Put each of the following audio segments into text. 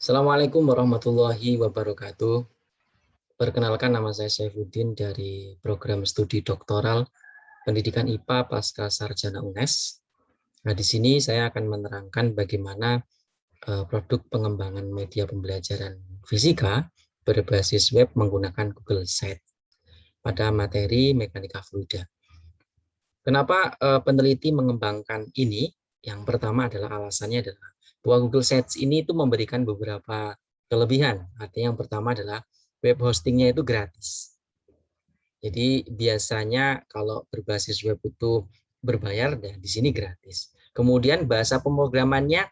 Assalamualaikum warahmatullahi wabarakatuh. Perkenalkan, nama saya Saifuddin dari program studi doktoral Pendidikan IPA Pasca Sarjana UNES. Nah, di sini saya akan menerangkan bagaimana produk pengembangan media pembelajaran fisika berbasis web menggunakan Google Sites pada materi mekanika fluida. Kenapa peneliti mengembangkan ini? Yang pertama adalah alasannya adalah bahwa Google Sites ini itu memberikan beberapa kelebihan. Artinya yang pertama adalah web hostingnya itu gratis. Jadi biasanya kalau berbasis web itu berbayar, dan di sini gratis. Kemudian bahasa pemrogramannya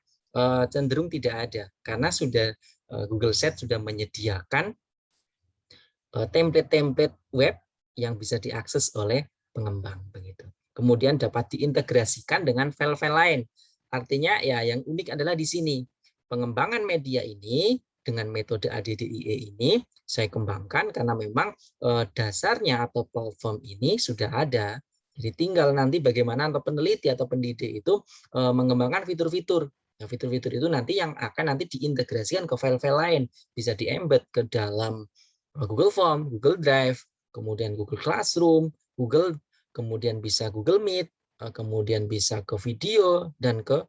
cenderung tidak ada karena sudah Google Sites sudah menyediakan template-template web yang bisa diakses oleh pengembang begitu. Kemudian dapat diintegrasikan dengan file-file lain. Artinya ya yang unik adalah di sini pengembangan media ini dengan metode ADDIE ini saya kembangkan karena memang dasarnya atau platform ini sudah ada. Jadi tinggal nanti bagaimana atau peneliti atau pendidik itu mengembangkan fitur-fitur. Nah, fitur-fitur itu nanti yang akan nanti diintegrasikan ke file-file lain, bisa di-embed ke dalam Google Form, Google Drive, kemudian Google Classroom, kemudian bisa Google Meet, kemudian bisa ke video dan ke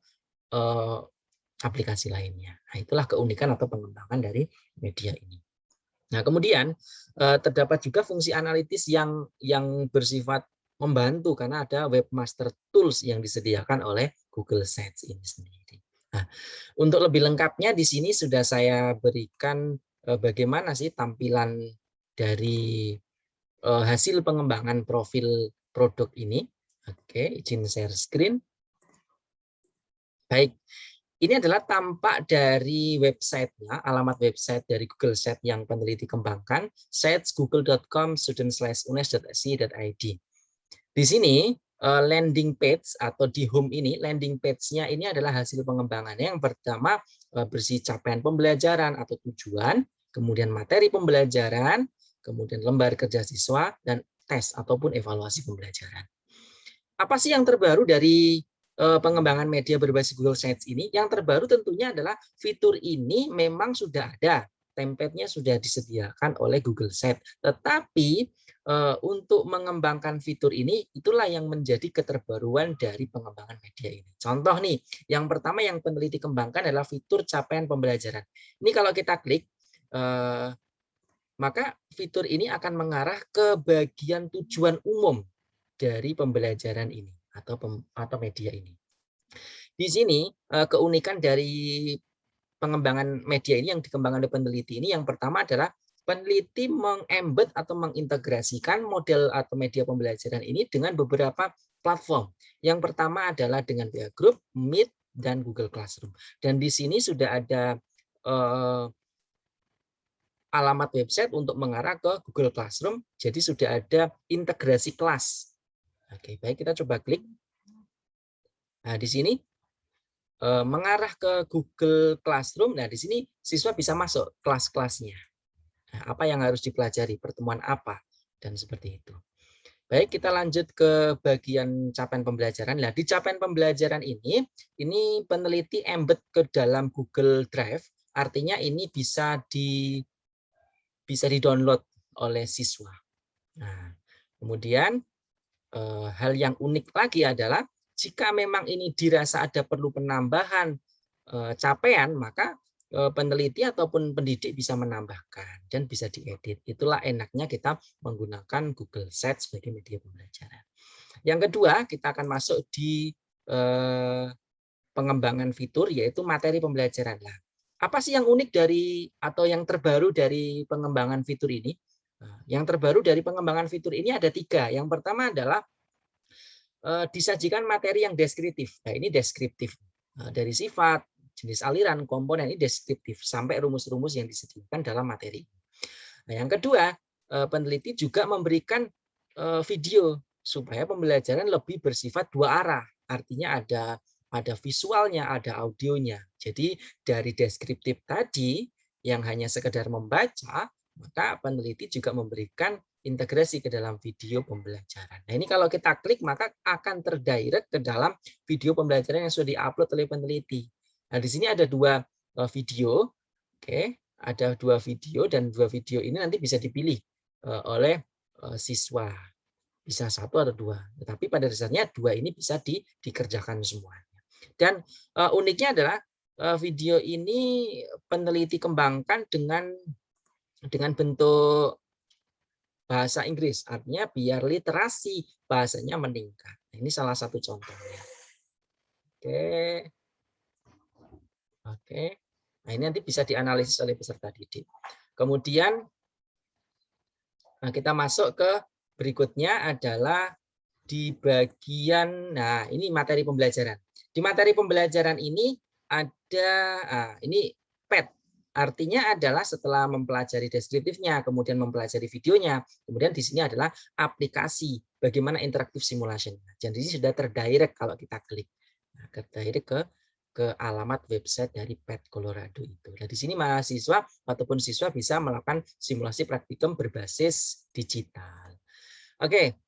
aplikasi lainnya. Nah, itulah keunikan atau pengembangan dari media ini. Nah, kemudian terdapat juga fungsi analitis yang bersifat membantu karena ada webmaster tools yang disediakan oleh Google Sites ini sendiri. Nah, untuk lebih lengkapnya di sini sudah saya berikan bagaimana sih tampilan dari hasil pengembangan profil produk ini. Oke, izin share screen. Baik, ini adalah tampak dari websitenya, alamat website dari Google Sites yang peneliti kembangkan, sites.google.com student/unes.ac.id. Di sini landing page atau di home ini, landing page-nya ini adalah hasil pengembangannya. Yang pertama bersih capaian pembelajaran atau tujuan, kemudian materi pembelajaran, kemudian lembar kerja siswa, dan tes ataupun evaluasi pembelajaran. Apa sih yang terbaru dari pengembangan media berbasis Google Sites ini? Yang terbaru tentunya adalah fitur ini memang sudah ada, template-nya sudah disediakan oleh Google Sites. Tetapi untuk mengembangkan fitur ini, itulah yang menjadi keterbaruan dari pengembangan media ini. Contoh nih, yang pertama yang peneliti kembangkan adalah fitur capaian pembelajaran. Ini kalau kita klik, maka fitur ini akan mengarah ke bagian tujuan umum dari pembelajaran ini atau media ini. Di sini keunikan dari pengembangan media ini yang dikembangkan oleh peneliti ini, yang pertama adalah peneliti mengembed atau mengintegrasikan model atau media pembelajaran ini dengan beberapa platform. Yang pertama adalah dengan PH Group, Meet, dan Google Classroom. Dan di sini sudah ada alamat website untuk mengarah ke Google Classroom. Jadi sudah ada integrasi kelas. Oke, baik, kita coba klik. Nah, di sini mengarah ke Google Classroom. Nah, di sini siswa bisa masuk kelas-kelasnya. Nah, apa yang harus dipelajari, pertemuan apa, dan seperti itu. Baik, kita lanjut ke bagian capaian pembelajaran. Nah, di capaian pembelajaran ini peneliti embed ke dalam Google Drive. Artinya ini bisa di-download oleh siswa. Nah, kemudian hal yang unik lagi adalah jika memang ini dirasa ada perlu penambahan capaian, maka peneliti ataupun pendidik bisa menambahkan dan bisa diedit. Itulah enaknya kita menggunakan Google Sites sebagai media pembelajaran. Yang kedua, kita akan masuk di pengembangan fitur, yaitu materi pembelajaran. Nah, apa sih yang unik dari atau yang terbaru dari pengembangan fitur ini? Yang terbaru dari pengembangan fitur ini ada 3. Yang pertama adalah disajikan materi yang deskriptif. Nah, ini deskriptif dari sifat, jenis aliran, komponen, ini deskriptif sampai rumus-rumus yang disediakan dalam materi. Nah, yang kedua, peneliti juga memberikan video supaya pembelajaran lebih bersifat dua arah. Artinya ada visualnya, ada audionya. Jadi dari deskriptif tadi yang hanya sekedar membaca, maka peneliti juga memberikan integrasi ke dalam video pembelajaran. Nah, ini kalau kita klik maka akan terdirect ke dalam video pembelajaran yang sudah diupload oleh peneliti. Nah, di sini ada 2 video. Oke, ada 2 video dan 2 video ini nanti bisa dipilih oleh siswa. Bisa 1 atau 2. Tetapi pada dasarnya 2 ini bisa dikerjakan semuanya. Dan uniknya adalah video ini peneliti kembangkan dengan bentuk bahasa Inggris. Artinya biar literasi bahasanya meningkat. Ini salah satu contohnya. Oke. Oke. Nah, ini nanti bisa dianalisis oleh peserta didik. Kemudian kita masuk ke berikutnya adalah di bagian, nah ini materi pembelajaran. Di materi pembelajaran ini ada, ini PET. Artinya adalah setelah mempelajari deskriptifnya, kemudian mempelajari videonya, kemudian di sini adalah aplikasi, bagaimana interaktif simulation. Jadi sudah terdirect kalau kita klik. Nah, terdirect ke alamat website dari PET Colorado itu. Nah, di sini mahasiswa ataupun siswa bisa melakukan simulasi praktikum berbasis digital. Oke,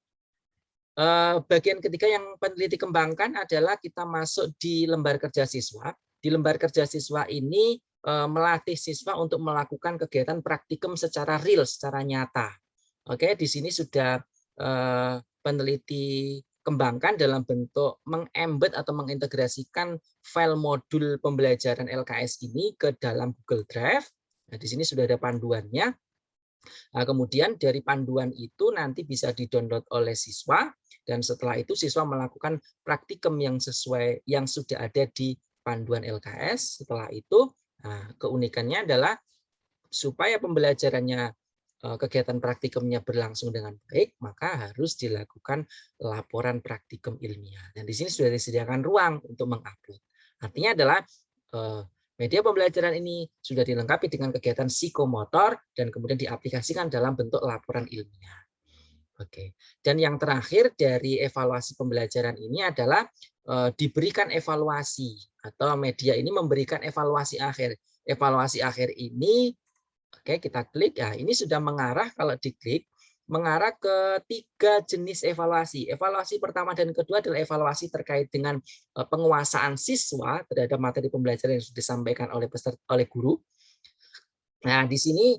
bagian ketiga yang peneliti kembangkan adalah kita masuk di lembar kerja siswa. Di lembar kerja siswa ini melatih siswa untuk melakukan kegiatan praktikum secara real, secara nyata. Oke, di sini sudah peneliti kembangkan dalam bentuk mengembed atau mengintegrasikan file modul pembelajaran LKS ini ke dalam Google Drive. Nah, di sini sudah ada panduannya. Nah, kemudian dari panduan itu nanti bisa di-download oleh siswa dan setelah itu siswa melakukan praktikum yang sesuai yang sudah ada di panduan LKS. Setelah itu keunikannya adalah supaya pembelajarannya kegiatan praktikumnya berlangsung dengan baik, maka harus dilakukan laporan praktikum ilmiah. Dan di sini sudah disediakan ruang untuk mengupload. Artinya adalah media pembelajaran ini sudah dilengkapi dengan kegiatan psikomotor dan kemudian diaplikasikan dalam bentuk laporan ilmiah. Oke. Dan yang terakhir dari evaluasi pembelajaran ini adalah diberikan evaluasi atau media ini memberikan evaluasi akhir. Evaluasi akhir ini, oke, kita klik. Ya, ini sudah mengarah kalau diklik mengarah ke 3 jenis evaluasi. Evaluasi pertama dan kedua adalah evaluasi terkait dengan penguasaan siswa terhadap materi pembelajaran yang sudah disampaikan oleh guru. Nah, di sini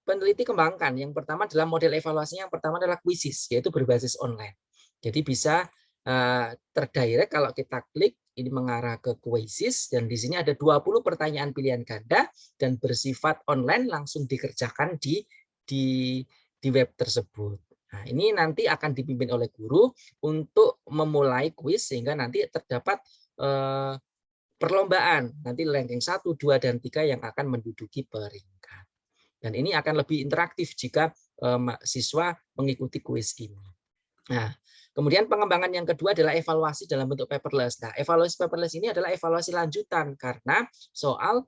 peneliti kembangkan. Yang pertama adalah model evaluasinya. Yang pertama adalah quizzes, yaitu berbasis online. Jadi bisa terdirect kalau kita klik ini mengarah ke quizzes dan di sini ada 20 pertanyaan pilihan ganda dan bersifat online langsung dikerjakan di web tersebut. Nah, ini nanti akan dipimpin oleh guru untuk memulai kuis sehingga nanti terdapat perlombaan. Nanti ranking 1, 2, dan 3 yang akan menduduki peringkat. Dan ini akan lebih interaktif jika siswa mengikuti kuis ini. Nah, kemudian pengembangan yang kedua adalah evaluasi dalam bentuk paperless. Nah, evaluasi paperless ini adalah evaluasi lanjutan karena soal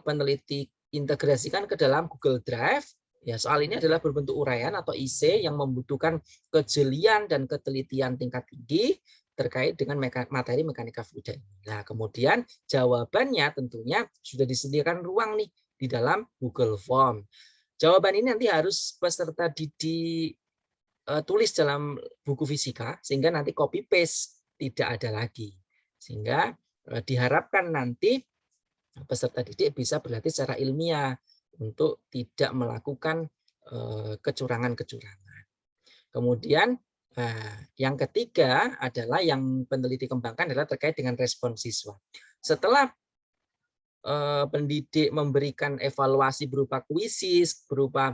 peneliti integrasikan ke dalam Google Drive. Ya, soal ini adalah berbentuk uraian atau IC yang membutuhkan kejelian dan ketelitian tingkat tinggi terkait dengan materi mekanika fluida ini. Nah, kemudian jawabannya tentunya sudah disediakan ruang nih di dalam Google Form. Jawaban ini nanti harus peserta didik tulis dalam buku fisika sehingga nanti copy paste tidak ada lagi. Sehingga diharapkan nanti peserta didik bisa berlatih secara ilmiah untuk tidak melakukan kecurangan-kecurangan. Kemudian yang ketiga adalah yang peneliti kembangkan adalah terkait dengan respon siswa. Setelah pendidik memberikan evaluasi berupa quizzes, berupa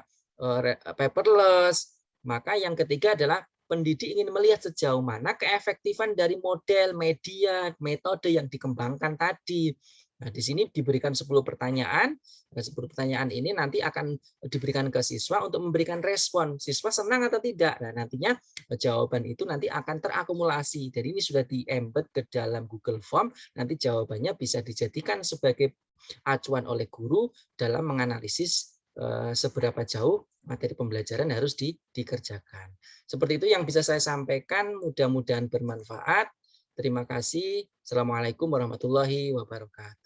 paperless, maka yang ketiga adalah pendidik ingin melihat sejauh mana keefektifan dari model, media, metode yang dikembangkan tadi. Nah, di sini diberikan 10 pertanyaan. Nah, 10 pertanyaan ini nanti akan diberikan ke siswa untuk memberikan respon. Siswa senang atau tidak? Nah, nantinya jawaban itu nanti akan terakumulasi. Jadi ini sudah di-embed ke dalam Google Form. Nanti jawabannya bisa dijadikan sebagai acuan oleh guru dalam menganalisis seberapa jauh materi pembelajaran harus dikerjakan. Seperti itu yang bisa saya sampaikan. Mudah-mudahan bermanfaat. Terima kasih. Assalamualaikum warahmatullahi wabarakatuh.